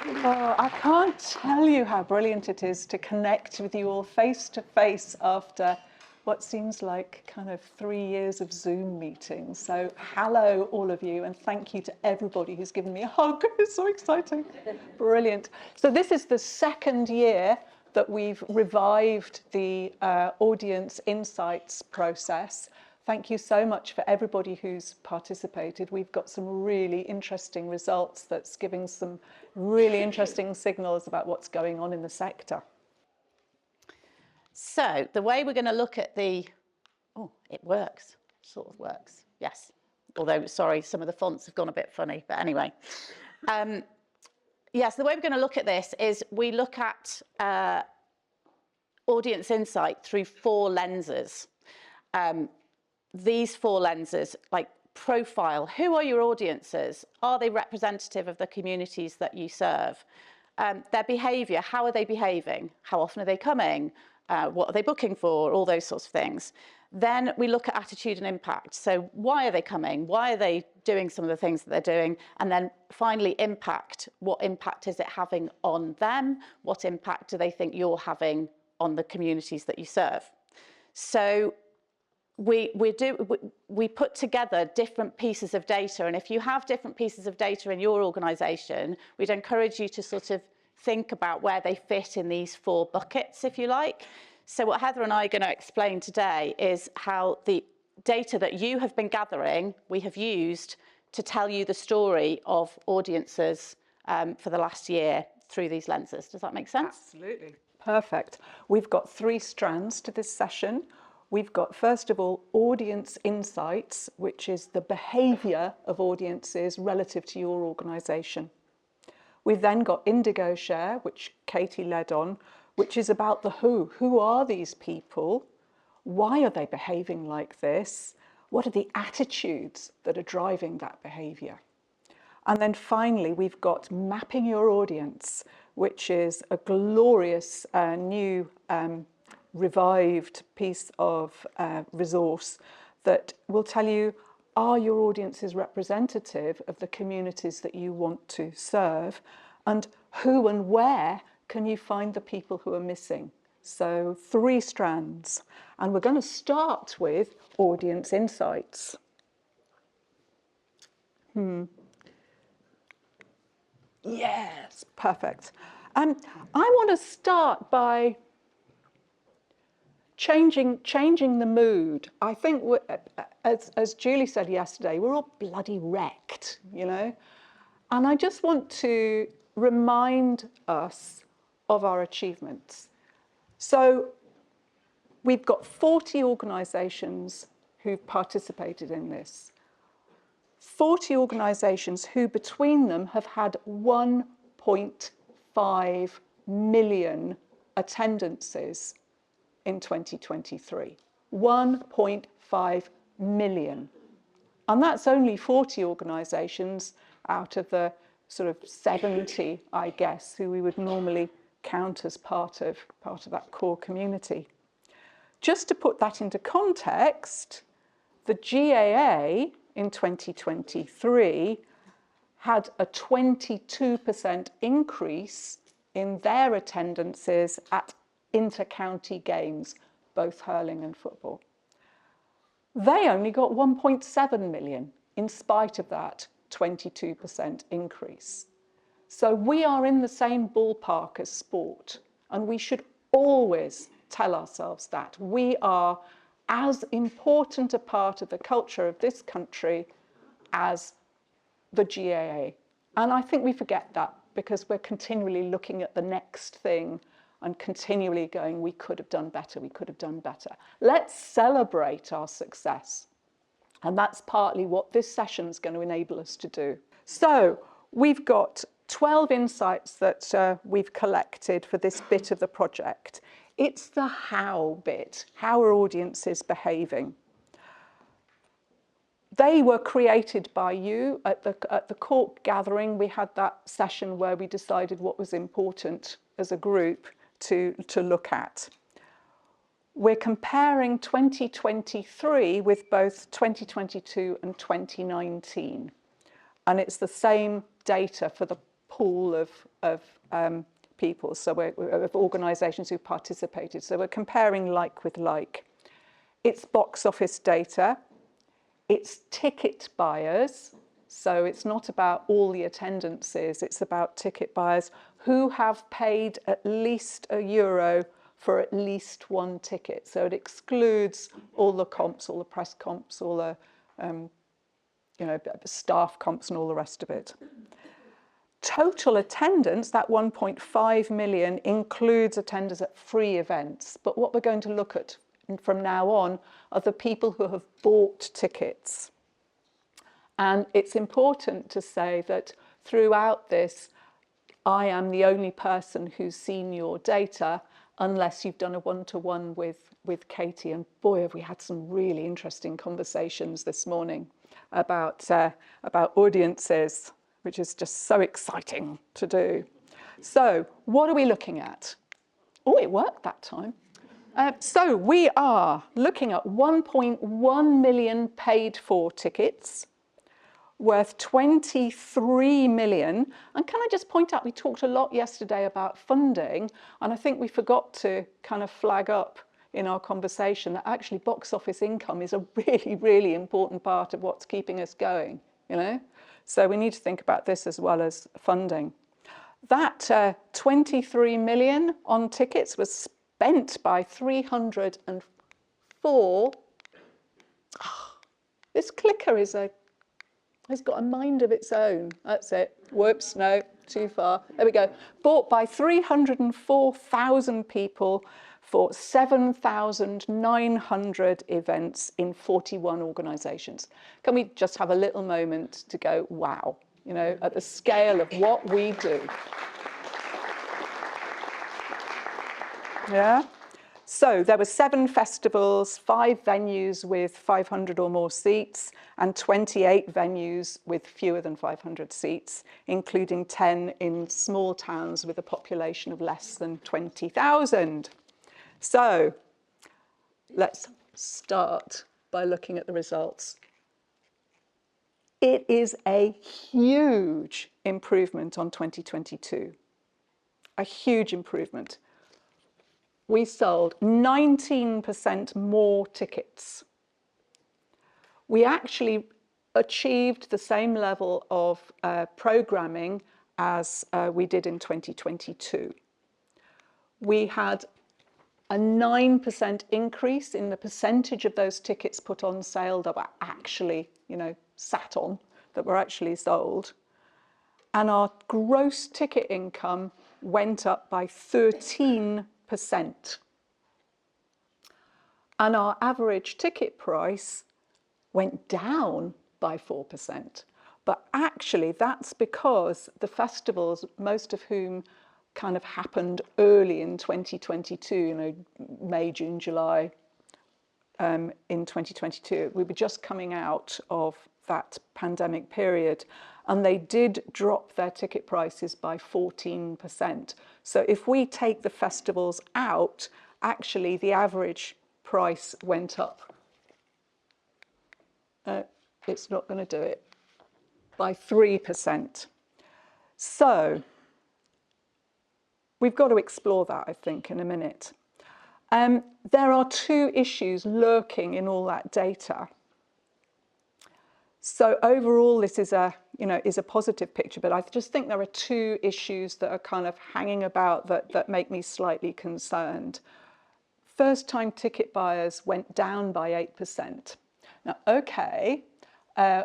Oh, I can't tell you how brilliant it is to connect with you all face to face after what seems like kind of 3 years of Zoom meetings. So hello, all of you, and thank you to everybody who's given me a hug. It's so exciting. Brilliant. So this is the second year that we've revived the audience insights process. Thank you so much for everybody who's participated. We've got some really interesting results that's giving some really interesting signals about what's going on in the sector. So the way we're going to look at the, oh, it works, sort of works, yes. Although, sorry, some of the fonts have gone a bit funny, but anyway. Yes, the way we're going to look at this is we look at audience insight through 4 lenses. These 4 lenses, like profile, who are your audiences? Are they representative of the communities that you serve? Their behaviour, how are they behaving? How often are they coming? What are they booking for? All those sorts of things. Then we look at attitude and impact. So why are they coming? Why are they doing some of the things that they're doing? And then finally, impact. What impact is it having on them? What impact do they think you're having on the communities that you serve? So we put together different pieces of data, and if you have different pieces of data in your organisation, we'd encourage you to sort of think about where they fit in these 4 buckets, if you like. So what Heather and I are going to explain today is how the data that you have been gathering, we have used to tell you the story of audiences for the last year through these lenses. Does that make sense? Absolutely. Perfect. We've got 3 strands to this session. We've got, first of all, audience insights, which is the behaviour of audiences relative to your organisation. We've then got Indigo Share, which Katy led on, which is about the who. Who are these people? Why are they behaving like this? What are the attitudes that are driving that behaviour? And then finally, we've got Mapping Your Audience, which is a glorious new revived piece of resource that will tell you, are your audiences representative of the communities that you want to serve, and who and where can you find the people who are missing? So 3 strands, and we're going to start with audience insights. Yes, perfect. I want to start by changing the mood. I think, as Julie said yesterday, we're all bloody wrecked, you know? And I just want to remind us of our achievements. So we've got 40 organisations who've participated in this. 40 organisations who between them have had 1.5 million attendances in 2023. 1.5 million. And that's only 40 organisations out of the sort of 70, I guess, who we would normally count as part of that core community. Just to put that into context, the GAA in 2023 had a 22% increase in their attendances at inter-county games, both hurling and football. They only got 1.7 million in spite of that 22% increase. So we are in the same ballpark as sport, and we should always tell ourselves that. We are as important a part of the culture of this country as the GAA. And I think we forget that because we're continually looking at the next thing and continually going, we could have done better, we could have done better. Let's celebrate our success. And that's partly what this session is going to enable us to do. So we've got 12 insights that we've collected for this bit of the project. It's the how bit. How are audiences behaving? They were created by you at the Cork gathering. We had that session where we decided what was important as a group to look at. We're comparing 2023 with both 2022 and 2019. And it's the same data for the pool of people, so of organisations who participated. So we're comparing like with like. It's box office data, it's ticket buyers, so it's not about all the attendances, it's about ticket buyers who have paid at least €1 for at least one ticket. So it excludes all the comps, all the press comps, all the staff comps and all the rest of it. Total attendance, that 1.5 million, includes attendance at free events. But what we're going to look at from now on are the people who have bought tickets. And it's important to say that throughout this, I am the only person who's seen your data, unless you've done a one-to-one with Katy. And boy, have we had some really interesting conversations this morning about audiences, which is just so exciting to do. So what are we looking at? Oh, it worked that time. So we are looking at 1.1 million paid for tickets, worth 23 million. And can I just point out, we talked a lot yesterday about funding, and I think we forgot to kind of flag up in our conversation that actually box office income is a really, really important part of what's keeping us going, you know? So we need to think about this as well as funding. That 23 million on tickets was spent by 304. This clicker has got a mind of its own. That's it. Whoops, no, too far. There we go. Bought by 304,000 people for 7,900 events in 41 organisations. Can we just have a little moment to go, wow, you know, at the scale of what we do. Yeah. So there were 7 festivals, 5 venues with 500 or more seats, and 28 venues with fewer than 500 seats, including 10 in small towns with a population of less than 20,000. So let's start by looking at the results. It is a huge improvement on 2022, a huge improvement. We sold 19% more tickets. We actually achieved the same level of programming as we did in 2022. We had a 9% increase in the percentage of those tickets put on sale that were actually, you know, sat on, that were actually sold. And our gross ticket income went up by 13%. And our average ticket price went down by 4%. But actually, that's because the festivals, most of whom kind of happened early in 2022, you know, May, June, July, in 2022, we were just coming out of that pandemic period, and they did drop their ticket prices by 14%. So if we take the festivals out, actually the average price went up. It's not going to do it, by 3%. So we've got to explore that, I think, in a minute. There are 2 issues lurking in all that data. So overall, this is a positive picture, but I just think there are 2 issues that are kind of hanging about that make me slightly concerned. First-time ticket buyers went down by 8%. Now, okay,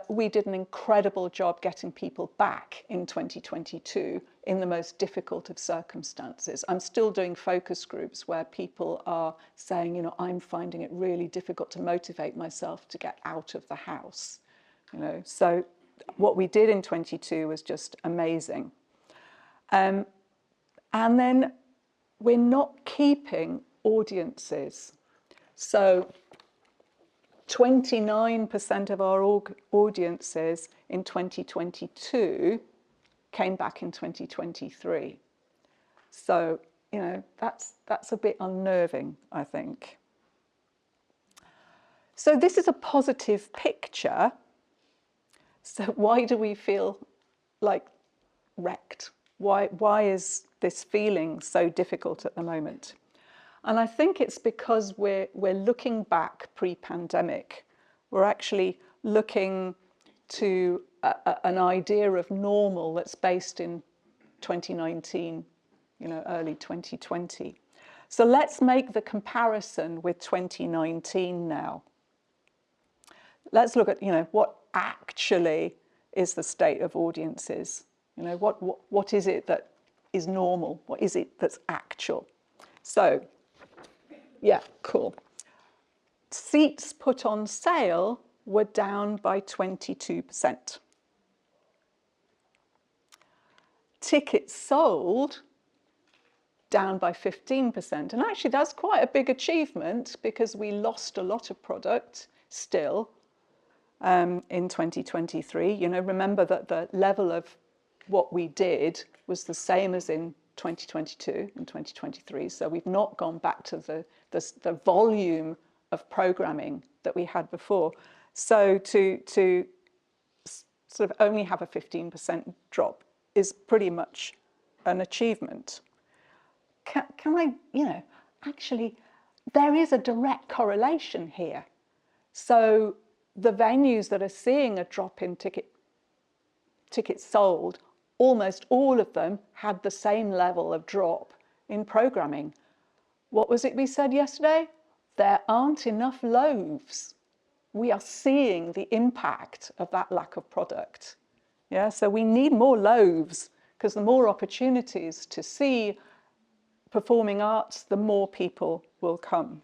we did an incredible job getting people back in 2022 in the most difficult of circumstances. I'm still doing focus groups where people are saying, you know, I'm finding it really difficult to motivate myself to get out of the house. You know, so what we did in 22 was just amazing. And then we're not keeping audiences. So 29% of our audiences in 2022 came back in 2023. So, you know, that's a bit unnerving, I think. So this is a positive picture. So why do we feel like wrecked? Why is this feeling so difficult at the moment? And I think it's because we're looking back pre-pandemic. We're actually looking to an idea of normal that's based in 2019, early 2020. So let's make the comparison with 2019 now. Let's look at, what actually is the state of audiences. What is it that is normal? What is it that's actual? So, yeah, cool. Seats put on sale were down by 22%. Tickets sold down by 15%. And actually that's quite a big achievement because we lost a lot of product still in 2023. Remember that the level of what we did was the same as in 2022 and 2023. So we've not gone back to the volume of programming that we had before. So to sort of only have a 15% drop is pretty much an achievement. Can I, actually, there is a direct correlation here. So the venues that are seeing a drop in tickets sold, almost all of them had the same level of drop in programming. What was it we said yesterday? There aren't enough loaves. We are seeing the impact of that lack of product. Yeah, so we need more loaves because the more opportunities to see performing arts, the more people will come.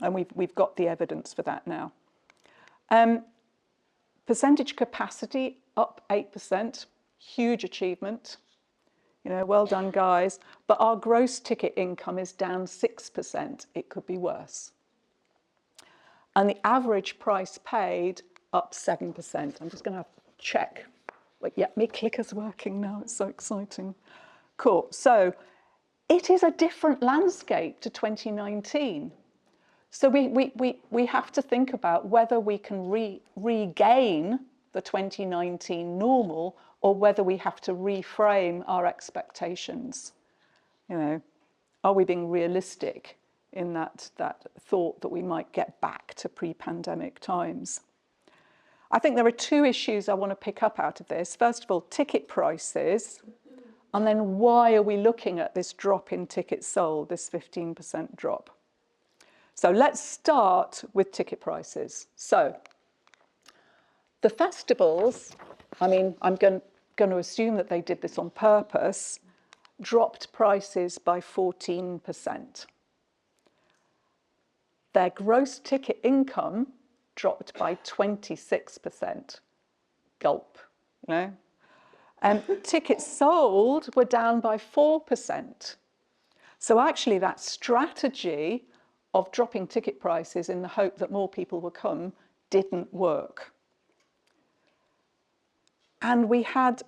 And we've got the evidence for that now. Percentage capacity up 8%, huge achievement. Well done, guys. But our gross ticket income is down 6%. It could be worse. And the average price paid up 7%. I'm just going to check. Yeah, my clicker's working now. It's so exciting. Cool. So it is a different landscape to 2019. So we have to think about whether we can regain the 2019 normal or whether we have to reframe our expectations. Are we being realistic in that thought that we might get back to pre-pandemic times? I think there are two issues I want to pick up out of this. First of all, ticket prices, and then why are we looking at this drop in tickets sold, this 15% drop? So let's start with ticket prices. So the festivals, I'm going to assume that they did this on purpose, dropped prices by 14%. Their gross ticket income dropped by 26%. Gulp, tickets sold were down by 4%. So actually that strategy of dropping ticket prices in the hope that more people will come didn't work. And we had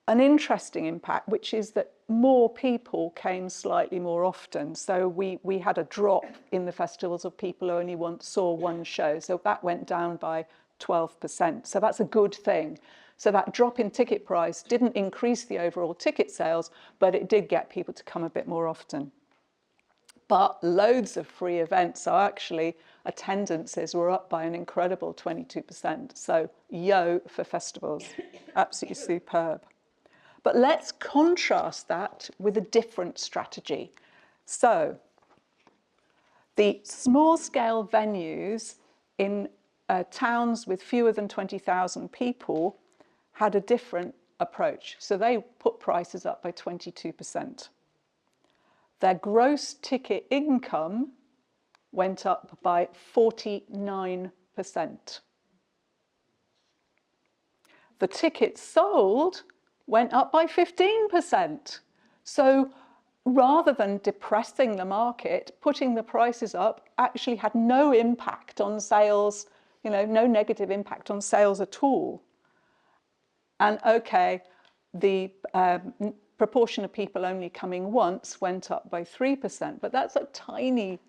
an interesting impact, which is that more people came slightly more often. So we had a drop in the festivals of people who only saw one show. So that went down by 12%. So that's a good thing. So that drop in ticket price didn't increase the overall ticket sales, but it did get people to come a bit more often. But loads of free events, so actually attendances were up by an incredible 22%. So yo for festivals, absolutely superb. But let's contrast that with a different strategy. So the small scale venues in towns with fewer than 20,000 people had a different approach. So they put prices up by 22%. Their gross ticket income went up by 49%. The tickets sold went up by 15%. So rather than depressing the market, putting the prices up actually had no impact on sales, no negative impact on sales at all. And okay, the proportion of people only coming once went up by 3%, but that's a tiny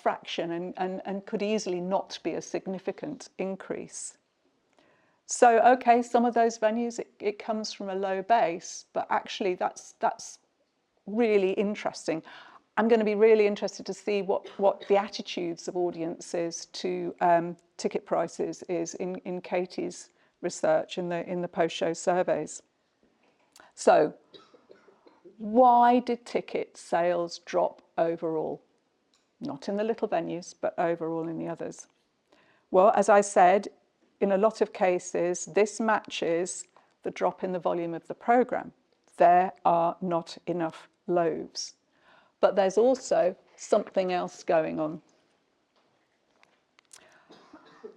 fraction and could easily not be a significant increase. So, okay, some of those venues, it comes from a low base, but actually that's really interesting. I'm going to be really interested to see what the attitudes of audiences to ticket prices is in Katy's research in the post-show surveys. So, why did ticket sales drop overall? Not in the little venues, but overall in the others. Well, as I said, in a lot of cases, this matches the drop in the volume of the programme. There are not enough loaves. But there's also something else going on.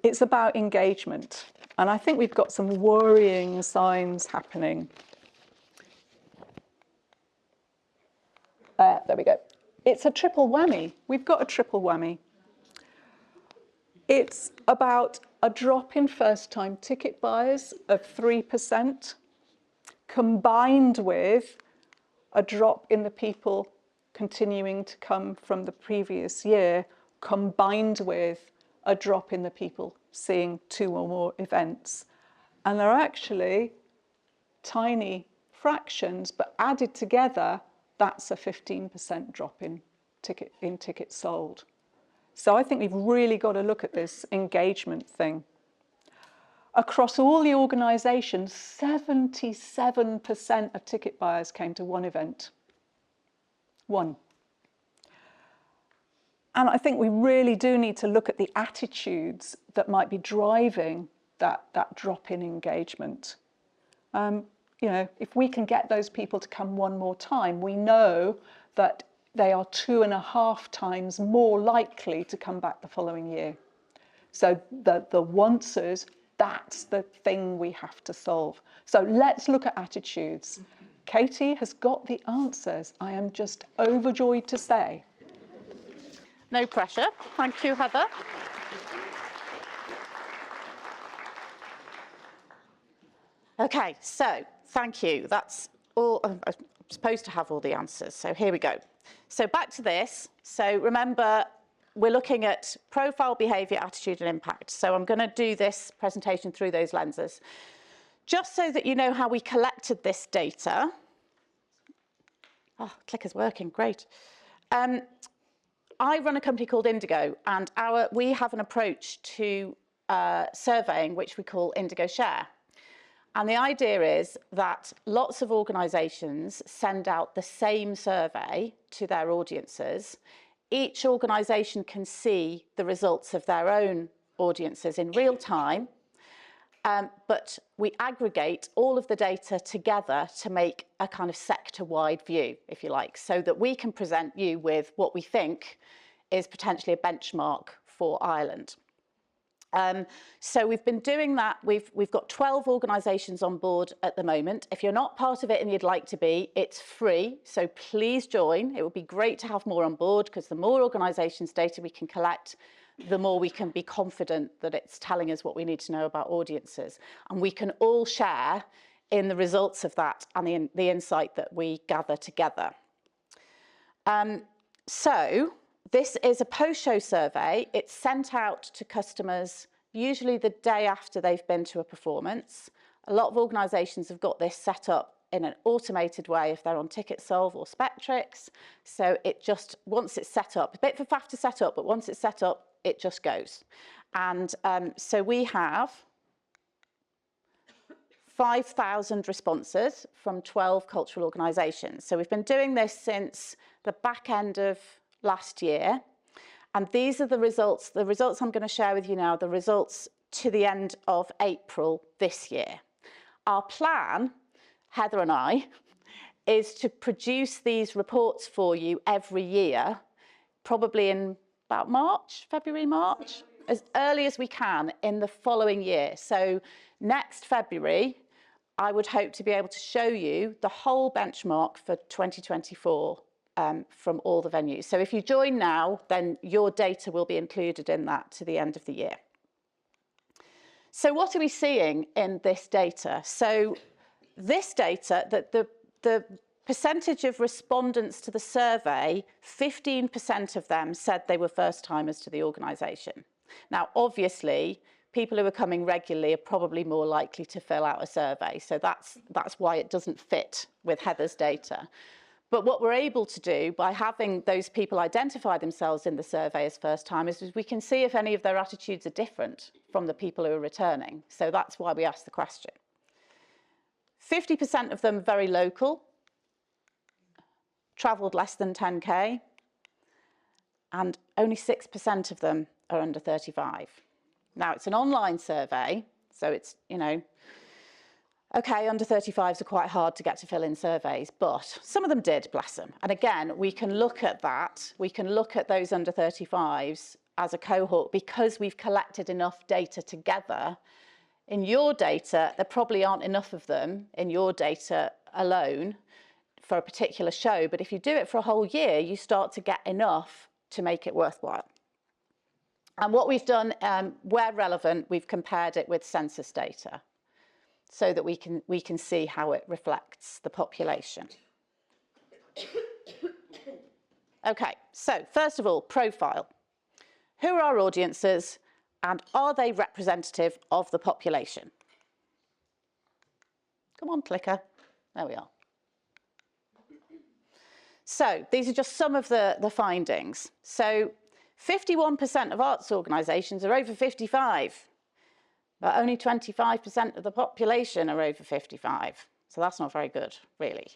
It's about engagement. And I think we've got some worrying signs happening. There we go. It's a triple whammy. We've got a triple whammy. It's about a drop in first-time ticket buyers of 3%, combined with a drop in the people continuing to come from the previous year, combined with a drop in the people seeing 2 or more events. And they're actually tiny fractions, but added together, that's a 15% drop in tickets sold. So I think we've really got to look at this engagement thing. Across all the organisations, 77% of ticket buyers came to one event. One. And I think we really do need to look at the attitudes that might be driving that drop in engagement. You know, if we can get those people to come one more time, we know that they are 2.5 times more likely to come back the following year. So the onces, that's the thing we have to solve. So let's look at attitudes. Katy has got the answers, I am just overjoyed to say. No pressure. Thank you, Heather. Okay, so thank you. That's all. I'm supposed to have all the answers, so here we go. So back to this. So remember, we're looking at profile, behaviour, attitude and impact. So I'm going to do this presentation through those lenses. Just so that you know how we collected this data. Oh, clicker's working, great. I run a company called Indigo, and we have an approach to surveying which we call Indigo Share. And the idea is that lots of organisations send out the same survey to their audiences. Each organisation can see the results of their own audiences in real time, but we aggregate all of the data together to make a kind of sector-wide view, if you like, so that we can present you with what we think is potentially a benchmark for Ireland. So we've been doing that. We've got 12 organisations on board at the moment. If you're not part of it and you'd like to be, it's free. So please join. It would be great to have more on board, because the more organisations' data we can collect, the more we can be confident that it's telling us what we need to know about audiences. And we can all share in the results of that and the insight that we gather together. So this is a post-show survey. It's sent out to customers usually the day after they've been to a performance. A lot of organisations have got this set up in an automated way if they're on TicketSolve or Spectrix. So it just, once it's set up, a bit for faff to set up, but once it's set up, it just goes. And so we have 5,000 responses from 12 cultural organisations. So we've been doing this since the back end of last year. And these are the results I'm going to share with you now, the results to the end of April this year. Our plan, Heather and I, is to produce these reports for you every year, probably in about February, March, as early as we can in the following year. So next February, I would hope to be able to show you the whole benchmark for 2024 from all the venues. So if you join now, then your data will be included in that to the end of the year. So what are we seeing in this data? So this data, that the percentage of respondents to the survey, 15% of them said they were first-timers to the organisation. Now, obviously, people who are coming regularly are probably more likely to fill out a survey. So that's why it doesn't fit with Heather's data. But what we're able to do by having those people identify themselves in the survey as first timers is we can see if any of their attitudes are different from the people who are returning. So that's why we asked the question. 50% of them very local, travelled less than 10k, and only 6% of them are under 35. Now, it's an online survey, so it's, okay, under 35s are quite hard to get to fill in surveys, but some of them did, bless them. And again, we can look at that. We can look at those under 35s as a cohort because we've collected enough data together. In your data, there probably aren't enough of them in your data alone for a particular show, but if you do it for a whole year, you start to get enough to make it worthwhile. And what we've done, where relevant, we've compared it with census data so that we can see how it reflects the population. Okay, so first of all, profile. Who are our audiences and are they representative of the population? Come on, clicker. There we are. So these are just some of the findings. So 51% of arts organisations are over 55, but only 25% of the population are over 55. So that's not very good, really.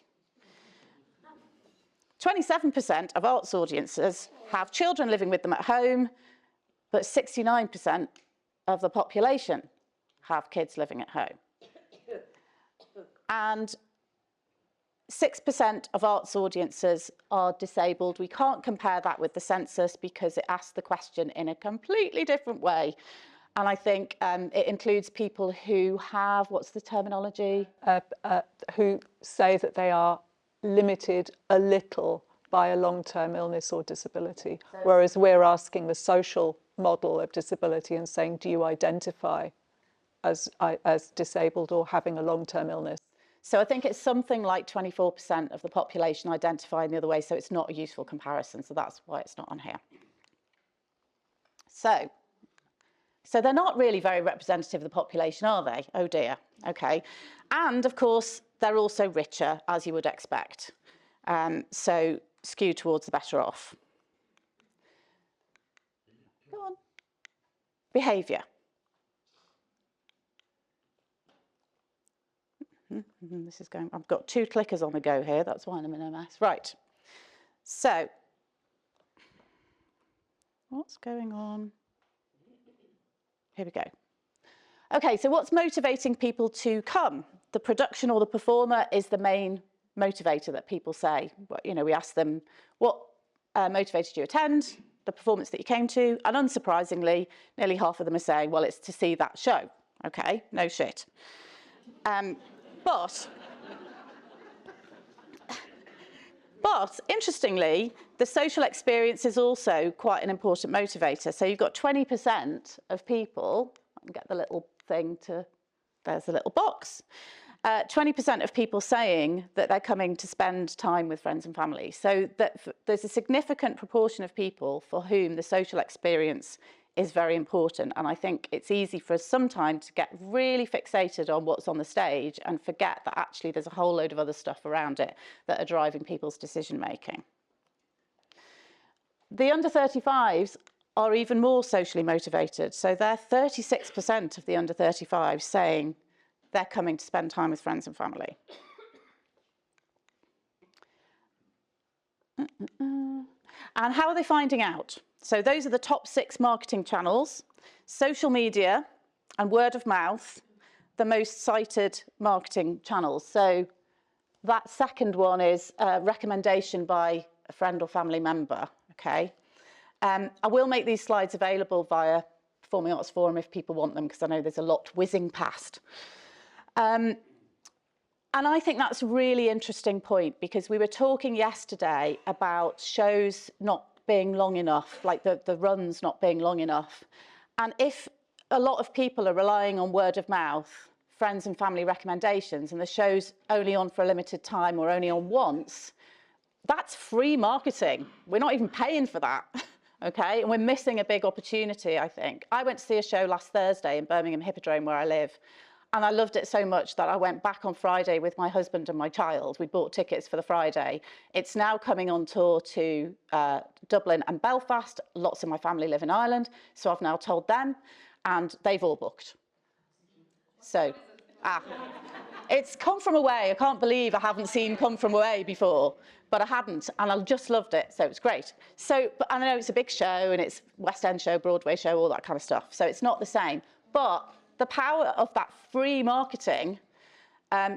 27% of arts audiences have children living with them at home, but 69% of the population have kids living at home. And 6% of arts audiences are disabled. We can't compare that with the census because it asks the question in a completely different way. And I think it includes people who have, what's the terminology? Who say that they are limited a little by a long-term illness or disability, whereas we're asking the social model of disability and saying, do you identify as disabled or having a long-term illness? So I think it's something like 24% of the population identifying the other way, so it's not a useful comparison, so that's why it's not on here. So they're not really very representative of the population, are they? Oh dear, okay. And of course, they're also richer, as you would expect. So skewed towards the better off. Go on. Behaviour. This is going, I've got 2 clickers on the go here, that's why I'm in a mess. Right, so, what's going on? Here we go. Okay, so what's motivating people to come? The production or the performer is the main motivator that people say. We ask them, what motivated you to attend, the performance that you came to, and unsurprisingly, nearly half of them are saying, well, it's to see that show. Okay, no shit. But interestingly, the social experience is also quite an important motivator. So you've got 20% of people, I can get the little thing to, there's the little box. 20% of people saying that they're coming to spend time with friends and family. So that there's a significant proportion of people for whom the social experience is very important. And I think it's easy for us sometimes to get really fixated on what's on the stage and forget that actually there's a whole load of other stuff around it that are driving people's decision making. The under 35s are even more socially motivated. So they're 36% of the under 35s saying they're coming to spend time with friends and family. And how are they finding out? So those are the top 6 marketing channels: social media and word of mouth, the most cited marketing channels. So that second one is a recommendation by a friend or family member, okay? I will make these slides available via Performing Arts Forum if people want them, because I know there's a lot whizzing past. And I think that's a really interesting point, because we were talking yesterday about shows not being long enough, like the runs not being long enough. And if a lot of people are relying on word of mouth, friends and family recommendations, and the show's only on for a limited time or only on once, that's free marketing. We're not even paying for that, okay? And we're missing a big opportunity, I think. I went to see a show last Thursday in Birmingham Hippodrome, where I live, and I loved it so much that I went back on Friday with my husband and my child. We bought tickets for the Friday. It's now coming on tour to Dublin and Belfast. Lots of my family live in Ireland, so I've now told them, and they've all booked. So, it's Come From Away. I can't believe I haven't seen Come From Away before, but I hadn't, and I just loved it, so it's great. So, but I know it's a big show, and it's West End show, Broadway show, all that kind of stuff, so it's not the same. But the power of that free marketing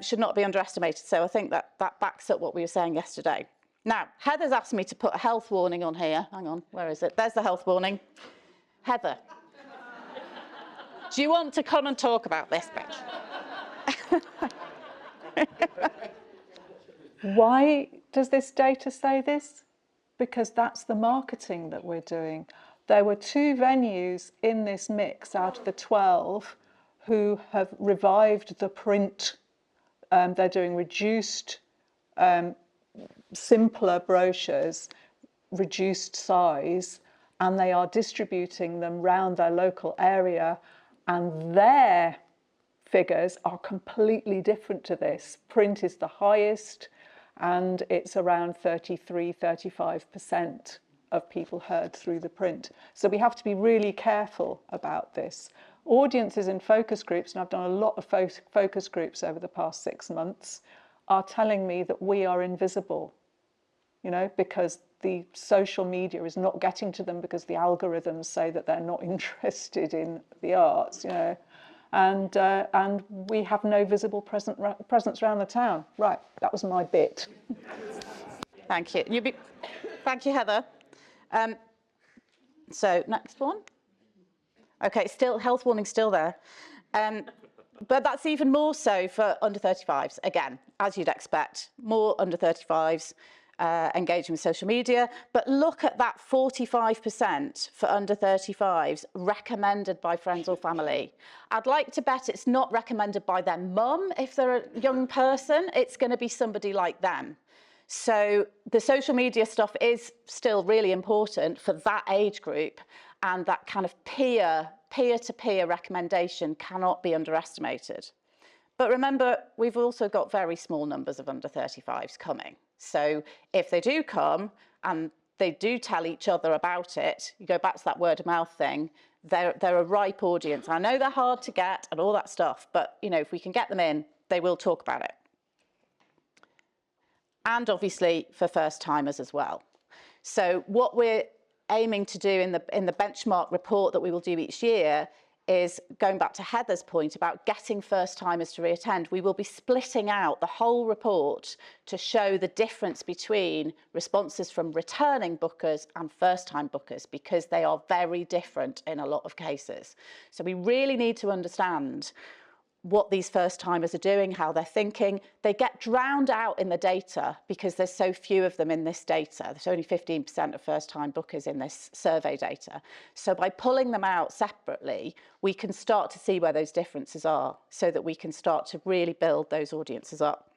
should not be underestimated, so I think that backs up what we were saying yesterday. Now, Heather's asked me to put a health warning on here. Hang on, where is it? There's the health warning. Heather, do you want to come and talk about this, bitch? Why does this data say this? Because that's the marketing that we're doing. There were 2 venues in this mix out of the 12 who have revived the print. They're doing reduced, simpler brochures, reduced size, and they are distributing them round their local area, and their figures are completely different to this. Print is the highest, and it's around 33–35% of people heard through the print. So we have to be really careful about this. Audiences in focus groups, and I've done a lot of focus groups over the past 6 months, are telling me that we are invisible, you know, because the social media is not getting to them because the algorithms say that they're not interested in the arts, you know, and we have no visible presence around the town. Right, that was my bit. Thank you. Thank you, Heather. So next one. Okay, still health warning still there. But that's even more so for under 35s. Again, as you'd expect, more under 35s engaging with social media. But look at that 45% for under 35s recommended by friends or family. I'd like to bet it's not recommended by their mum if they're a young person. It's going to be somebody like them. So the social media stuff is still really important for that age group, and that kind of peer-to-peer recommendation cannot be underestimated. But remember, we've also got very small numbers of under 35s coming. So if they do come and they do tell each other about it, you go back to that word of mouth thing, they're a ripe audience. I know they're hard to get and all that stuff, but you know, if we can get them in, they will talk about it. And obviously for first timers as well. So what we're aiming to do in the benchmark report that we will do each year is, going back to Heather's point about getting first timers to reattend, we will be splitting out the whole report to show the difference between responses from returning bookers and first time bookers, because they are very different in a lot of cases. So we really need to understand what these first timers are doing, how they're thinking. They get drowned out in the data because there's so few of them in this data. There's only 15% of first time bookers in this survey data. So by pulling them out separately, we can start to see where those differences are so that we can start to really build those audiences up.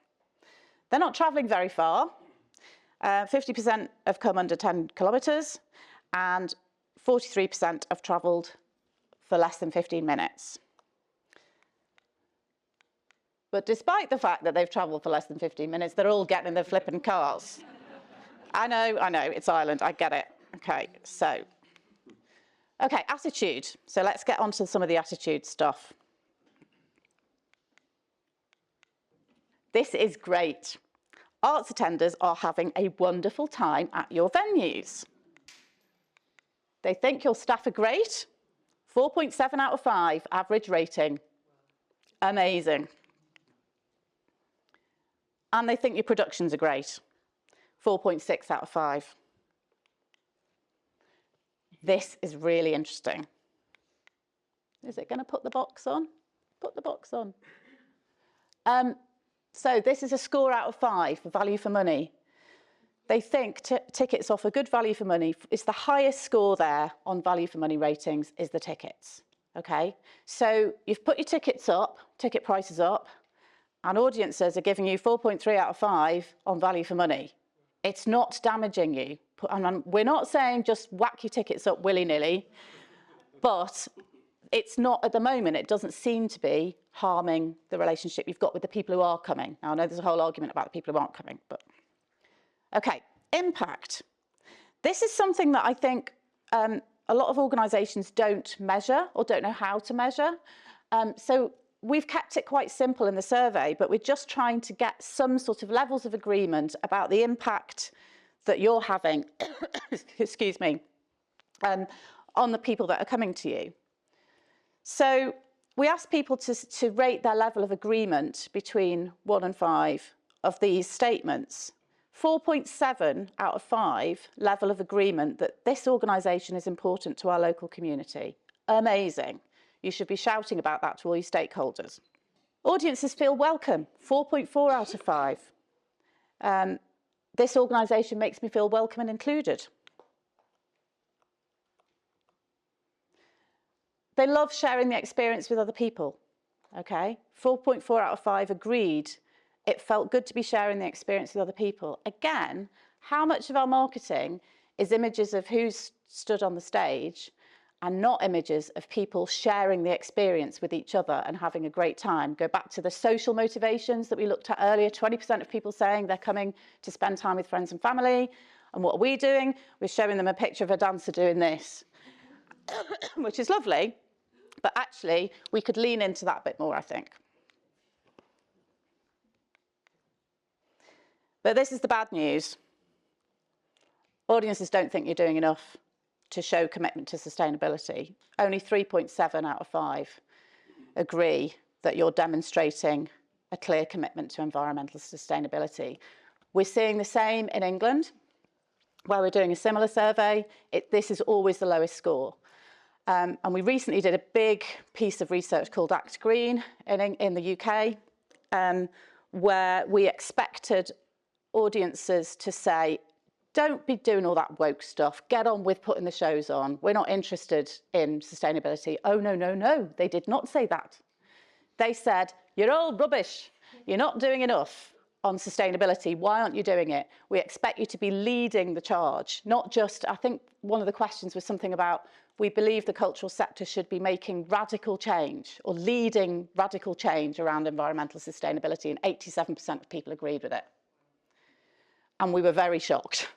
They're not travelling very far. 50% have come under 10 kilometres and 43% have travelled for less than 15 minutes. But despite the fact that they've travelled for less than 15 minutes, they're all getting in their flipping cars. I know, it's Ireland, I get it. Okay, attitude. So let's get on to some of the attitude stuff. This is great. Arts attenders are having a wonderful time at your venues. They think your staff are great. 4.7 out of 5 average rating. Amazing. And they think your productions are great. 4.6 out of 5. This is really interesting. Is it going to put the box on? Put the box on. So this is a score out of 5 for value for money. They think tickets offer good value for money. It's the highest score there on value for money ratings is the tickets. Okay, so you've put your tickets up, ticket prices up, and audiences are giving you 4.3 out of 5 on value for money. It's not damaging you and we're not saying just whack your tickets up willy-nilly, but it's not at the moment, it doesn't seem to be harming the relationship you've got with the people who are coming. Now, I know there's a whole argument about the people who aren't coming, but okay, impact. This is something that I think a lot of organisations don't measure or don't know how to measure. So we've kept it quite simple in the survey, but we're just trying to get some sort of levels of agreement about the impact that you're having, excuse me, on the people that are coming to you. So we asked people to rate their level of agreement between 1 and 5 of these statements. 4.7 out of 5 level of agreement that this organisation is important to our local community. Amazing. You should be shouting about that to all your stakeholders. Audiences feel welcome. 4.4 out of 5. This organisation makes me feel welcome and included. They love sharing the experience with other people, okay? 4.4 out of 5 agreed it felt good to be sharing the experience with other people. Again, how much of our marketing is images of who's stood on the stage and not images of people sharing the experience with each other and having a great time? Go back to the social motivations that we looked at earlier, 20% of people saying they're coming to spend time with friends and family. And what are we doing? We're showing them a picture of a dancer doing this, which is lovely. But actually, we could lean into that a bit more, I think. But this is the bad news. Audiences don't think you're doing enough to show commitment to sustainability. Only 3.7 out of 5 agree that you're demonstrating a clear commitment to environmental sustainability. We're seeing the same in England, where we're doing a similar survey. This is always the lowest score. And we recently did a big piece of research called Act Green in the UK, where we expected audiences to say, don't be doing all that woke stuff, get on with putting the shows on, we're not interested in sustainability. Oh, no, no, no, they did not say that. They said, you're all rubbish, you're not doing enough on sustainability, why aren't you doing it? We expect you to be leading the charge, not just, I think one of the questions was something about, we believe the cultural sector should be making radical change or leading radical change around environmental sustainability, and 87% of people agreed with it. And we were very shocked.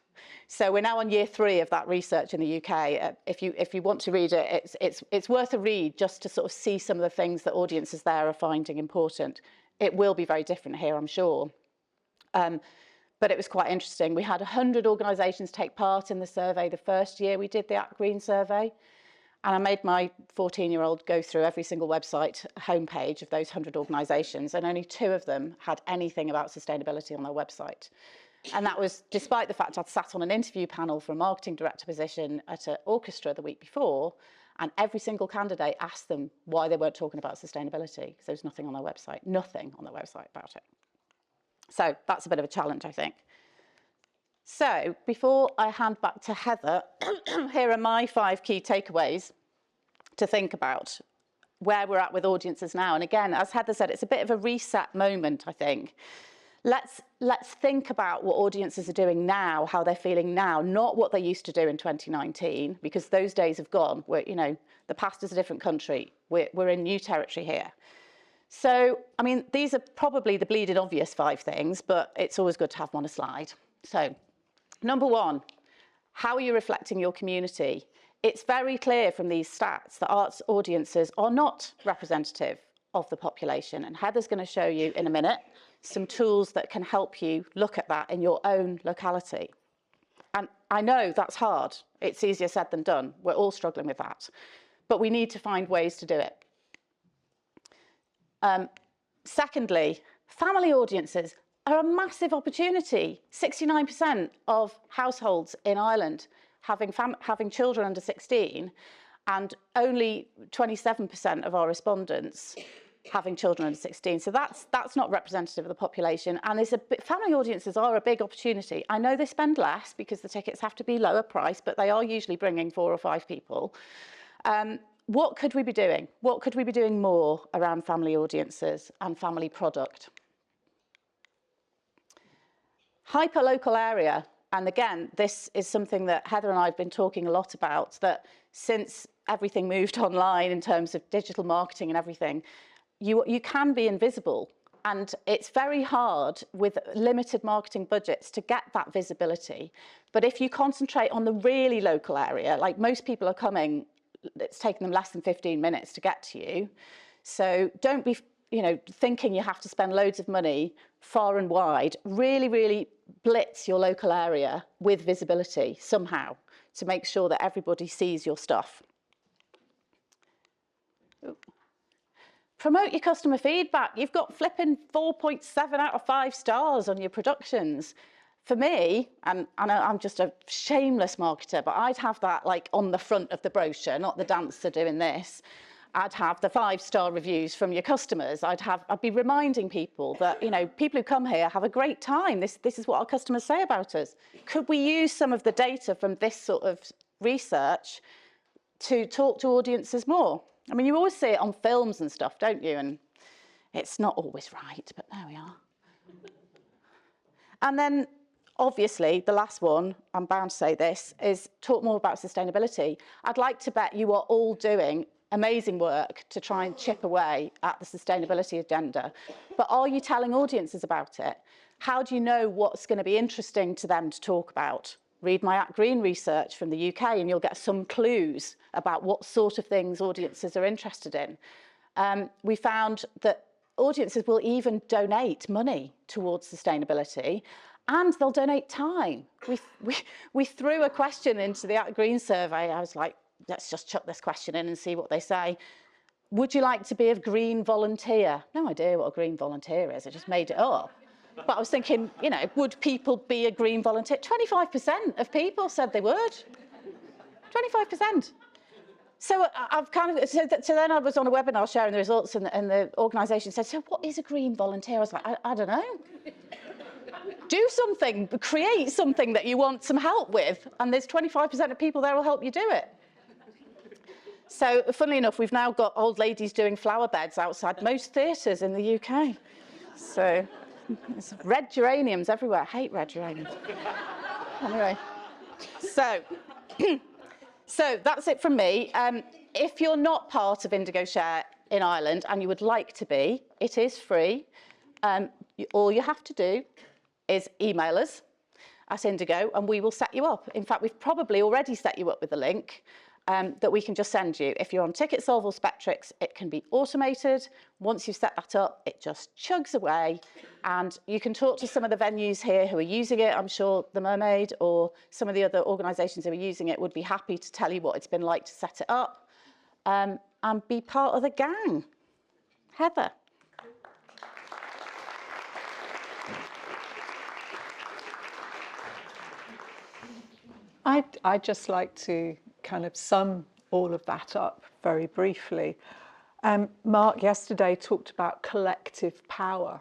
So we're now on year 3 of that research in the UK. If you want to read it, it's worth a read just to sort of see some of the things that audiences there are finding important. It will be very different here, I'm sure. But it was quite interesting. We had 100 organisations take part in the survey the first year we did the Act Green survey. And I made my 14-year-old go through every single website homepage of those 100 organisations, and only 2 of them had anything about sustainability on their website. And that was despite the fact I'd sat on an interview panel for a marketing director position at an orchestra the week before, and every single candidate asked them why they weren't talking about sustainability, because there was nothing on their website about it. So that's a bit of a challenge, I think. So before I hand back to Heather, here are my 5 key takeaways to think about where we're at with audiences now. And again, as Heather said, it's a bit of a reset moment, I think. Let's think about what audiences are doing now, how they're feeling now, not what they used to do in 2019, because those days have gone. The past is a different country. We're in new territory here. So, I mean, these are probably the bleeding obvious 5 things, but it's always good to have them on a slide. So, number 1, how are you reflecting your community? It's very clear from these stats that arts audiences are not representative of the population. And Heather's going to show you in a minute some tools that can help you look at that in your own locality. And I know that's hard. It's easier said than done. We're all struggling with that. But we need to find ways to do it. Secondly, family audiences are a massive opportunity. 69% of households in Ireland having children under 16, and only 27% of our respondents having children under 16. So that's not representative of the population. And family audiences are a big opportunity. I know they spend less because the tickets have to be lower price, but they are usually bringing 4 or 5 people. What could we be doing? What could we be doing more around family audiences and family product? Hyper-local area. And again, this is something that Heather and I have been talking a lot about, that since everything moved online in terms of digital marketing and everything, you can be invisible. And it's very hard with limited marketing budgets to get that visibility. But if you concentrate on the really local area, like most people are coming, it's taken them less than 15 minutes to get to you. So don't be, thinking you have to spend loads of money far and wide. Really, really blitz your local area with visibility somehow to make sure that everybody sees your stuff. Promote your customer feedback. You've got flipping 4.7 out of 5 stars on your productions. For me, and I know I'm just a shameless marketer, but I'd have that like on the front of the brochure, not the dancer doing this. I'd have the 5-star reviews from your customers. I'd be reminding people that, people who come here have a great time. This is what our customers say about us. Could we use some of the data from this sort of research to talk to audiences more? I mean, you always see it on films and stuff, don't you? And it's not always right, but there we are. And then, obviously, the last one, I'm bound to say this, is talk more about sustainability. I'd like to bet you are all doing amazing work to try and chip away at the sustainability agenda. But are you telling audiences about it? How do you know what's going to be interesting to them to talk about? Read my At Green research from the UK and you'll get some clues about what sort of things audiences are interested in. We found that audiences will even donate money towards sustainability, and they'll donate time. We threw a question into the At Green survey. I was like, let's just chuck this question in and see what they say. Would you like to be a green volunteer? No idea what a green volunteer is. I just made it up. But I was thinking, would people be a green volunteer? 25% of people said they would. 25%. So so then I was on a webinar sharing the results, and the organisation said, so what is a green volunteer? I was like, I don't know. Do something, create something that you want some help with, and there's 25% of people there will help you do it. So, funnily enough, we've now got old ladies doing flower beds outside most theatres in the UK. So, there's red geraniums everywhere. I hate red geraniums. Anyway, so that's it from me. If you're not part of Indigo Share in Ireland and you would like to be, it is free. All you have to do is email us at Indigo and we will set you up. In fact, we've probably already set you up with a link that we can just send you. If you're on TicketSolve or Spectrix, it can be automated. Once you've set that up, it just chugs away, and you can talk to some of the venues here who are using it. I'm sure the Mermaid or some of the other organisations who are using it would be happy to tell you what it's been like to set it up and be part of the gang. Heather. I'd just like to kind of sum all of that up very briefly. Mark yesterday talked about collective power.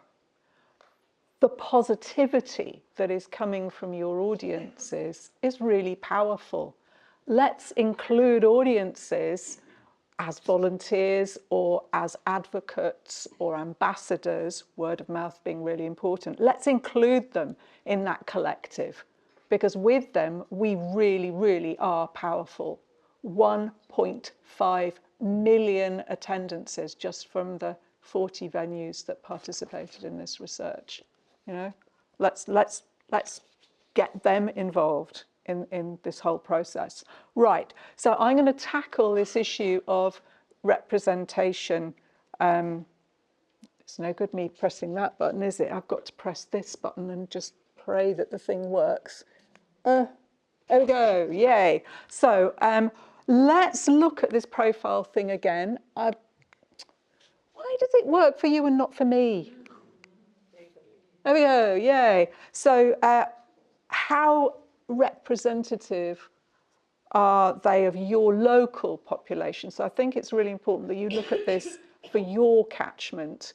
The positivity that is coming from your audiences is really powerful. Let's include audiences as volunteers or as advocates or ambassadors, word of mouth being really important. Let's include them in that collective, because with them, we really, really are powerful. 1.5 million attendances just from the 40 venues that participated in this research. Let's get them involved in this whole process. Right, so I'm going to tackle this issue of representation. It's no good me pressing that button, is it? I've got to press this button and just pray that the thing works. There we go, yay. So let's look at this profile thing again. Why does it work for you and not for me? There we go, yay. So how representative are they of your local population? So I think it's really important that you look at this for your catchment,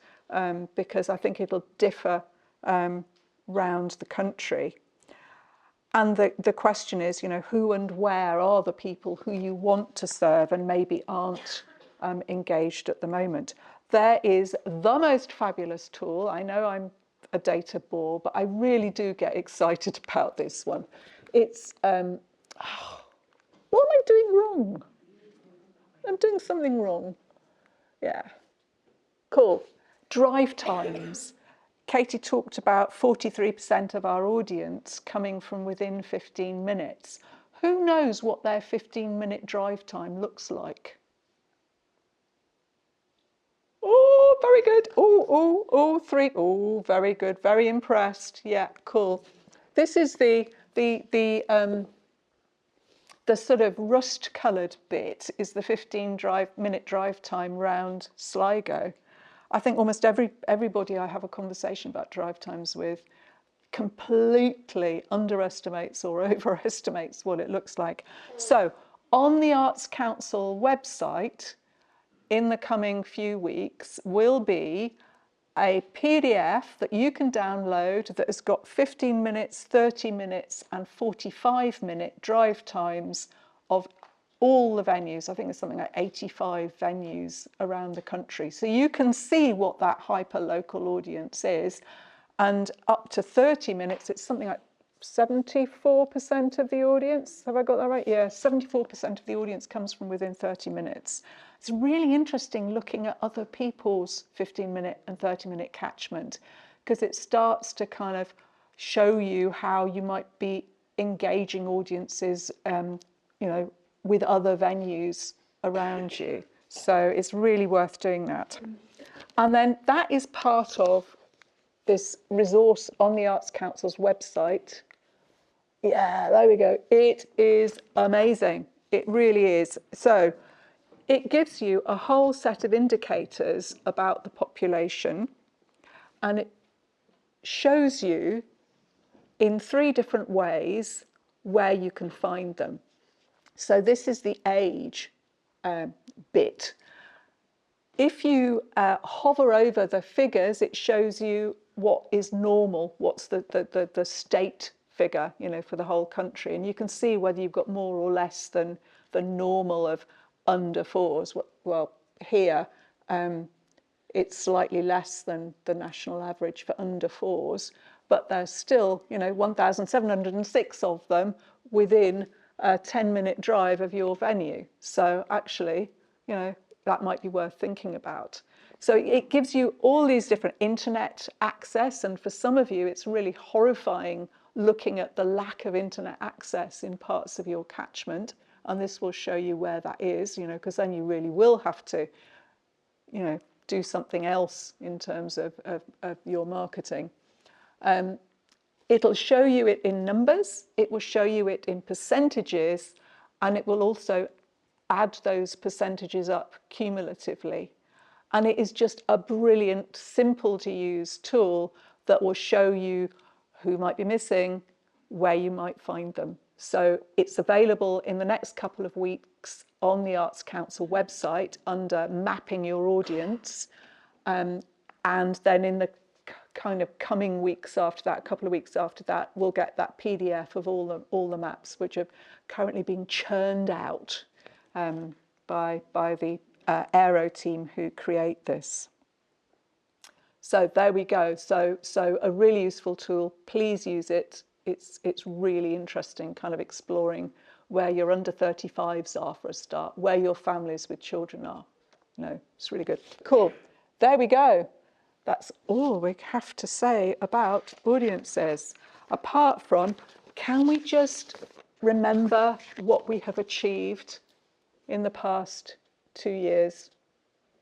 because I think it'll differ round the country. And the question is, who and where are the people who you want to serve and maybe aren't engaged at the moment? There is the most fabulous tool. I know I'm a data bore, but I really do get excited about this one. It's, what am I doing wrong? I'm doing something wrong. Yeah. Cool. Drive times. Katy talked about 43% of our audience coming from within 15 minutes. Who knows what their 15-minute drive time looks like? Oh, very good. Oh, 3. Oh, very good. Very impressed. Yeah, cool. This is the sort of rust-coloured bit is the 15-minute drive time round Sligo. I think almost everybody I have a conversation about drive times with completely underestimates or overestimates what it looks like. So on the Arts Council website in the coming few weeks will be a PDF that you can download that has got 15 minutes, 30 minutes and 45-minute drive times of all the venues. I think there's something like 85 venues around the country. So you can see what that hyper-local audience is. And up to 30 minutes, it's something like 74% of the audience. Have I got that right? Yeah, 74% of the audience comes from within 30 minutes. It's really interesting looking at other people's 15-minute and 30-minute catchment, because it starts to kind of show you how you might be engaging audiences, with other venues around you. So it's really worth doing that. And then that is part of this resource on the Arts Council's website. Yeah, there we go. It is amazing. It really is. So it gives you a whole set of indicators about the population, and it shows you in 3 different ways where you can find them. So this is the age bit. If you hover over the figures, it shows you what is normal, what's the state figure, for the whole country. And you can see whether you've got more or less than the normal of under 4s. Well, here it's slightly less than the national average for under 4s, but there's still, 1,706 of them within a 10-minute drive of your venue. So actually, that might be worth thinking about. So it gives you all these different internet access, and for some of you, it's really horrifying looking at the lack of internet access in parts of your catchment, and this will show you where that is, because then you really will have to, do something else in terms of your marketing. It'll show you it in numbers, it will show you it in percentages, and it will also add those percentages up cumulatively. And it is just a brilliant, simple to use tool that will show you who might be missing, where you might find them. So it's available in the next couple of weeks on the Arts Council website under Mapping Your Audience. And then in the kind of coming weeks after that, a couple of weeks after that, we'll get that PDF of all the maps, which are currently being churned out by the Aero team who create this. So there we go. So a really useful tool. Please use it. It's really interesting, kind of exploring where your under 35s are for a start, where your families with children are. It's really good. Cool. There we go. That's all we have to say about audiences. Apart from, can we just remember what we have achieved in the past 2 years,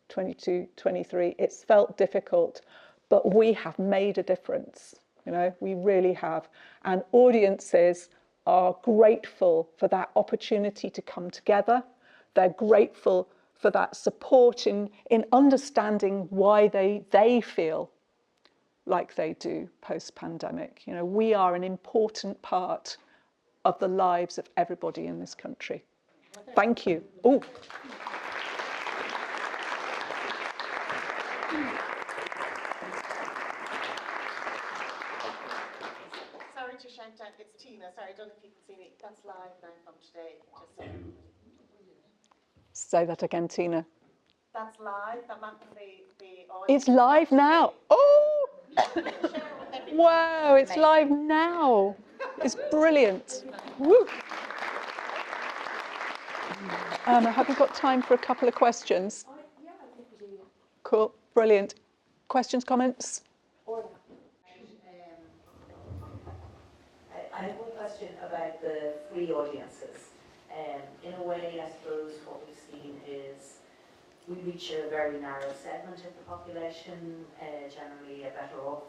22, 23? It's felt difficult, but we have made a difference. We really have. And audiences are grateful for that opportunity to come together. They're grateful for that support in understanding why they feel like they do post-pandemic. We are an important part of the lives of everybody in this country. Thank you. Oh. Sorry to shout out, it's Tina. Sorry, I don't know if you can see me. That's live now from today. Say that again, Tina. That's live. That meant the audience. It's live now. Oh, Wow, it's live now. It's brilliant. Woo. Have we got time for a couple of questions? Yeah, I think we do. Cool, brilliant. Questions, comments? I have one question about the free audiences. In a way, I suppose what we've seen is we reach a very narrow segment of the population, generally a better off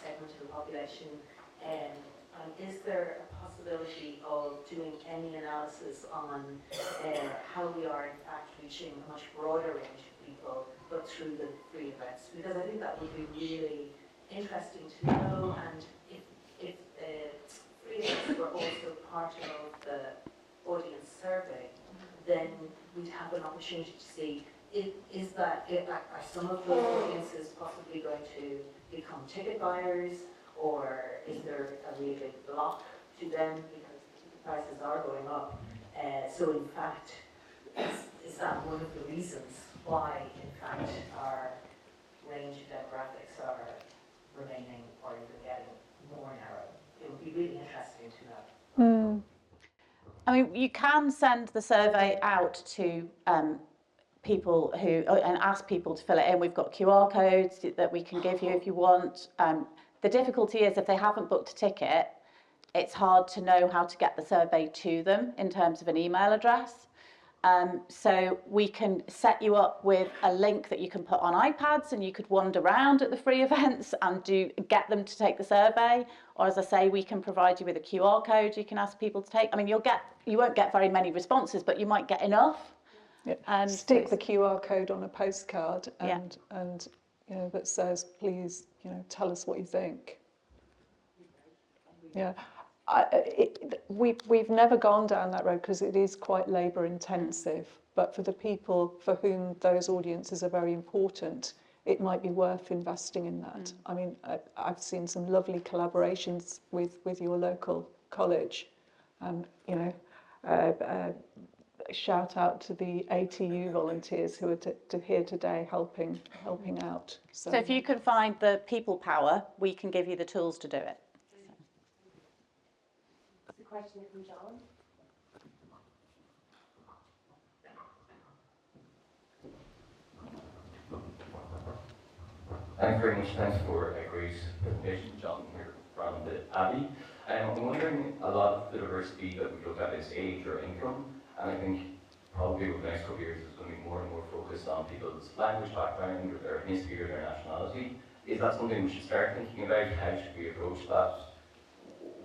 segment of the population. And is there a possibility of doing any analysis on how we are in fact reaching a much broader range of people, but through the free events? Because I think that would be really interesting to know, and if free events were also part of the audience survey, then we'd have an opportunity to see are some of those audiences possibly going to become ticket buyers, or is there a really big block to them because prices are going up? So in fact, is that one of the reasons why in fact our range of demographics are remaining or even getting more narrow? It would be really interesting to know. I mean, you can send the survey out to people who, and ask people to fill it in. We've got QR codes that we can give you if you want. The difficulty is if they haven't booked a ticket, it's hard to know how to get the survey to them in terms of an email address. So we can set you up with a link that you can put on iPads, and you could wander around at the free events and get them to take the survey. Or as I say, we can provide you with a QR code you can ask people to take. I mean, you won't get very many responses, but you might get enough. Yeah. Stick the QR code on a postcard and you know, that says, please, you know, tell us what you think. Yeah. We've never gone down that road because it is quite labour intensive, but for the people for whom those audiences are very important, it might be worth investing in that. I mean, I've seen some lovely collaborations with your local college, and you know, shout out to the ATU volunteers who are here today helping out. So if you can find the people power, we can give you the tools to do it. Question from John. Thanks very much. Thanks for a great presentation, John, here from the Abbey. I'm wondering, a lot of the diversity that we look at is age or income, and I think probably over the next couple of years there's going to be more and more focus on people's language background or their history or their nationality. Is that something we should start thinking about? How should we approach that?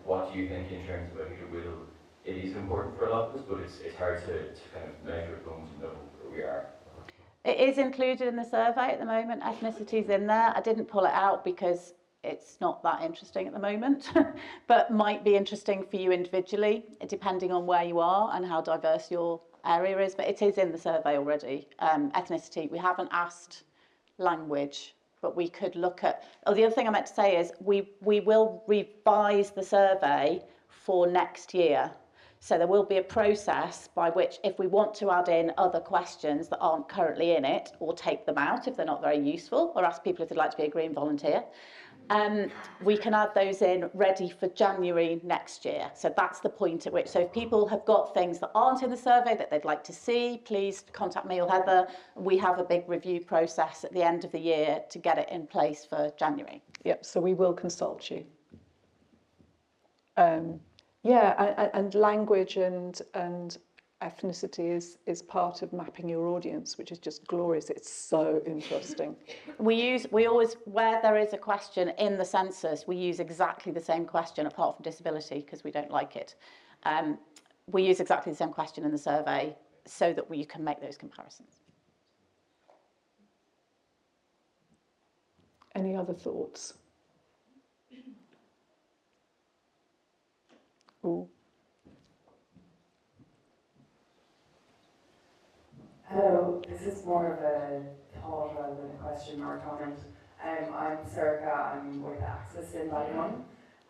What do you think in terms of, I think it is important for a lot of us, but it's hard to kind of measure it going to know where we are. It is included in the survey at the moment. Ethnicity's in there. I didn't pull it out because it's not that interesting at the moment, but might be interesting for you individually, depending on where you are and how diverse your area is. But it is in the survey already. Ethnicity, we haven't asked language, but we could look at, the other thing I meant to say is we will revise the survey for next year. So there will be a process by which, if we want to add in other questions that aren't currently in it, or take them out if they're not very useful, or ask people if they'd like to be a green volunteer, we can add those in ready for January next year. So that's the point at which, so if people have got things that aren't in the survey that they'd like to see, please contact me or Heather. We have a big review process at the end of the year to get it in place for January. Yep, so we will consult you. Yeah, and language and ethnicity is part of mapping your audience, which is just glorious. It's so interesting. We always, where there is a question in the census, we use exactly the same question apart from disability because we don't like it. We use exactly the same question in the survey so that you can make those comparisons. Any other thoughts? Ooh. Hello, this is more of a thought rather than a question or comment. I'm Circa, I'm with Access in Ballymun,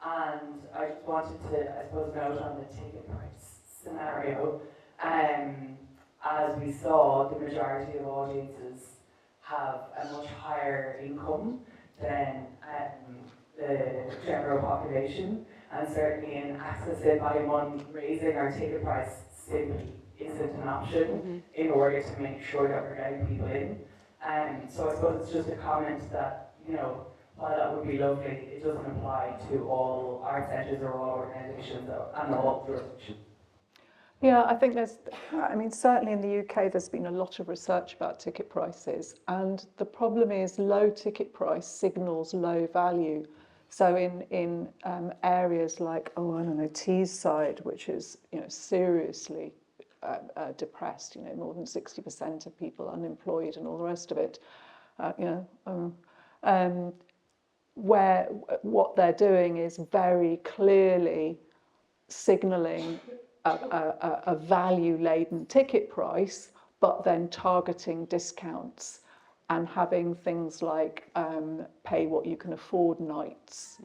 and I just wanted to, I suppose, note on the ticket price scenario. As we saw, the majority of audiences have a much higher income, than the general population, and certainly in access in Ballymun, raising our ticket price simply isn't an option in order to make sure that we're getting people in. So I suppose it's just a comment that, while that would be lovely, it doesn't apply to all art centres or all organisations and all jurisdictions. Yeah, I think certainly in the UK, there's been a lot of research about ticket prices, and the problem is low ticket price signals low value. So in areas like, Teesside, which is, seriously depressed, more than 60% of people unemployed and all the rest of it, where what they're doing is very clearly signalling a value-laden ticket price, but then targeting discounts and having things like pay what you can afford nights.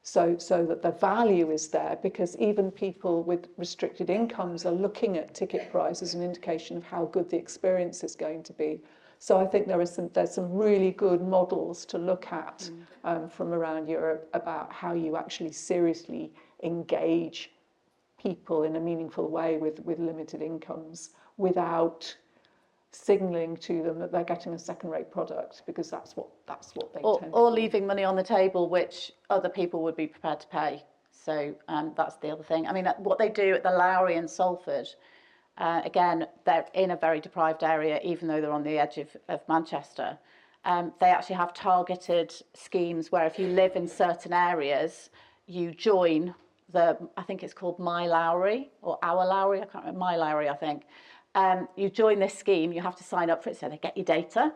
So that the value is there, because even people with restricted incomes are looking at ticket price as an indication of how good the experience is going to be. So I think there's some really good models to look at from around Europe about how you actually seriously engage people in a meaningful way with limited incomes without signalling to them that they're getting a second-rate product, because that's what they tend to do. Or leaving money on the table which other people would be prepared to pay. So that's the other thing. I mean, what they do at the Lowry in Salford, again, they're in a very deprived area, even though they're on the edge of Manchester. They actually have targeted schemes where if you live in certain areas, you join I think it's called My Lowry or Our Lowry, I can't remember, My Lowry, I think. You join this scheme, you have to sign up for it, so they get your data.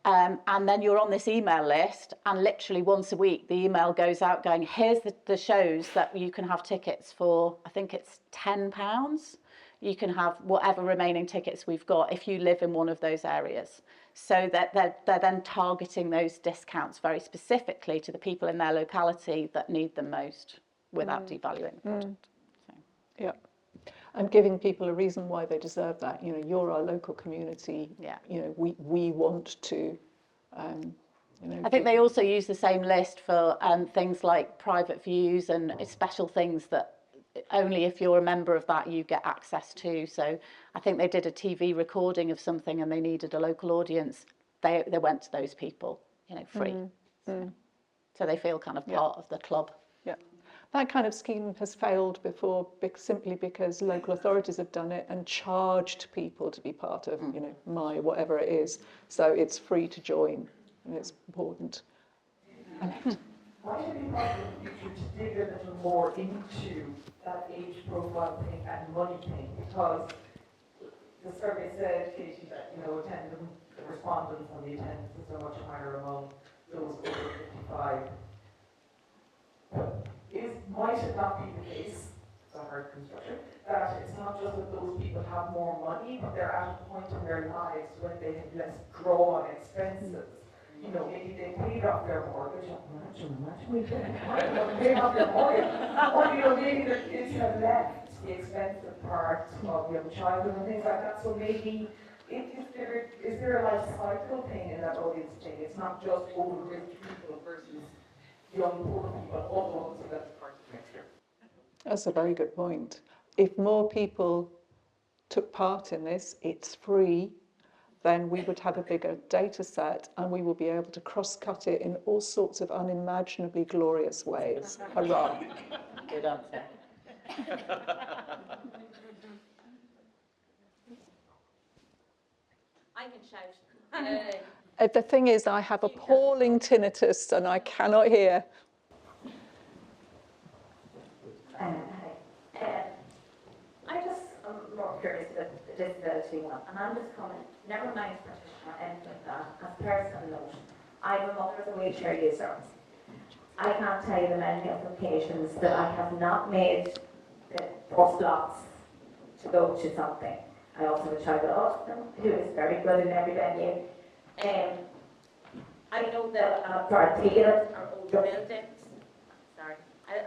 And then you're on this email list, and literally once a week, the email goes out going, here's the shows that you can have tickets for, I think it's £10. You can have whatever remaining tickets we've got if you live in one of those areas. So that they're then targeting those discounts very specifically to the people in their locality that need them most without devaluing the product. So. Yeah. And giving people a reason why they deserve that. You're our local community. Yeah. We want to. I think they also use the same list for things like private views and special things that only if you're a member of that you get access to. So I think they did a TV recording of something and they needed a local audience. They went to those people, free. So they feel kind of part of the club. Yeah. That kind of scheme has failed before simply because local authorities have done it and charged people to be part of, my whatever it is. So it's free to join, and it's important. Why should we want you to dig a little more into that age profile thing and money thing? Because the survey said, Katy, that the respondents and the attendance is so much higher among those over 55. Might it not be the case, it's a hard construction, that it's not just that those people have more money, but they're at a point in their lives when they have less draw on expenses. Maybe they paid off their mortgage. Paid off their mortgage. Or maybe their kids have left the expensive part of young childhood and things like that. So maybe is there a life cycle thing in that audience thing? It's not just over rich people versus young poor people, although that's part of next year. That's a very good point. If more people took part in this, it's free, then we would have a bigger data set and we will be able to cross-cut it in all sorts of unimaginably glorious ways. Hurrah. Good answer. I can shout. The thing is, I have appalling tinnitus and I cannot hear. I'm more curious about the disability one, and I'm just coming, never mind practitioner or anything like that, as a personal note, I'm a mother of a wheelchair user. I can't tell you the many occasions that I have not made the bus blocks to go to something. I also have a child at Austin who is very good in every venue. I know that a lot of our theatres are older buildings.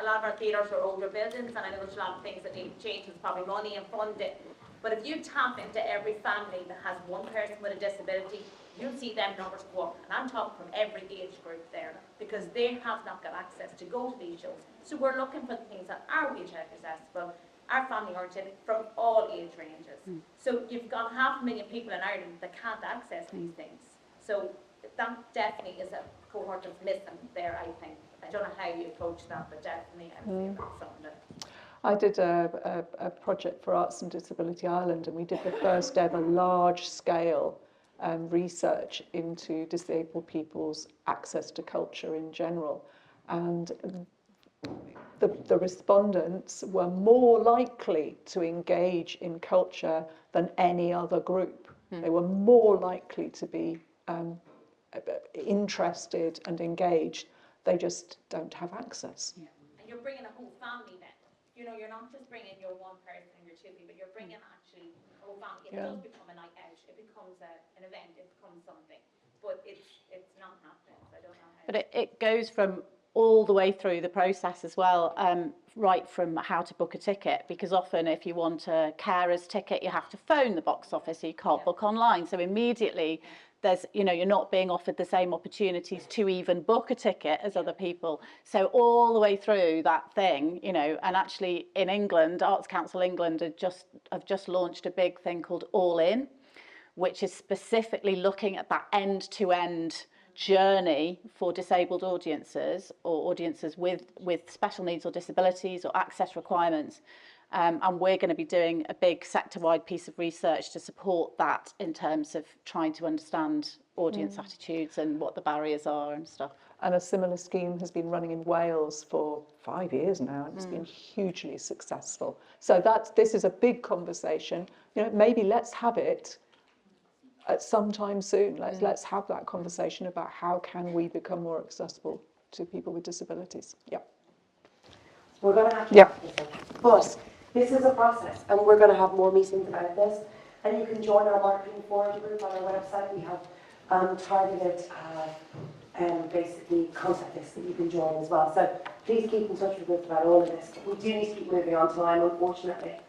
A lot of our theatres are older buildings, and I know there's a lot of things that need to change. There's probably money and funding. But if you tap into every family that has one person with a disability, you'll see them numbers go up. And I'm talking from every age group there, because they have not got access to go to these shows. So we're looking for the things that are wheelchair accessible, are family oriented, from all age ranges. So you've got 500,000 people in Ireland that can't access these things. So that definitely is a cohort of missing there, I think. I don't know how you approach that, but definitely I would say that's something that... I did a project for Arts and Disability Ireland, and we did the first ever large-scale research into disabled people's access to culture in general. And the respondents were more likely to engage in culture than any other group. They were more likely to be interested and engaged. They just don't have access. Yeah. And you're bringing a whole family then. You know, you're not just bringing your one person and your two people, you're bringing actually a whole family. It does become a night out, it becomes an event, it becomes something. But it's not happening, so I don't know how. But it goes from all the way through the process as well, right from how to book a ticket, because often if you want a carer's ticket, you have to phone the box office, so you can't book online. So immediately there's, you know, you're not being offered the same opportunities to even book a ticket as other people. So all the way through that thing, you know, and actually in England, Arts Council England have just launched a big thing called All In, which is specifically looking at that end-to-end journey for disabled audiences or audiences with special needs or disabilities or access requirements. And we're going to be doing a big sector-wide piece of research to support that in terms of trying to understand audience attitudes and what the barriers are and stuff. And a similar scheme has been running in Wales for 5 years now, and it's been hugely successful. So this is a big conversation. You know, maybe let's have it at some time soon. Let's have that conversation about how can we become more accessible to people with disabilities. Yeah. We're going to have to wrap this up. But this is a process, and we're going to have more meetings about this. And you can join our marketing forum group on our website. We have targeted, basically contact lists that you can join as well. So please keep in touch with us about all of this. We do need to keep moving on time, unfortunately.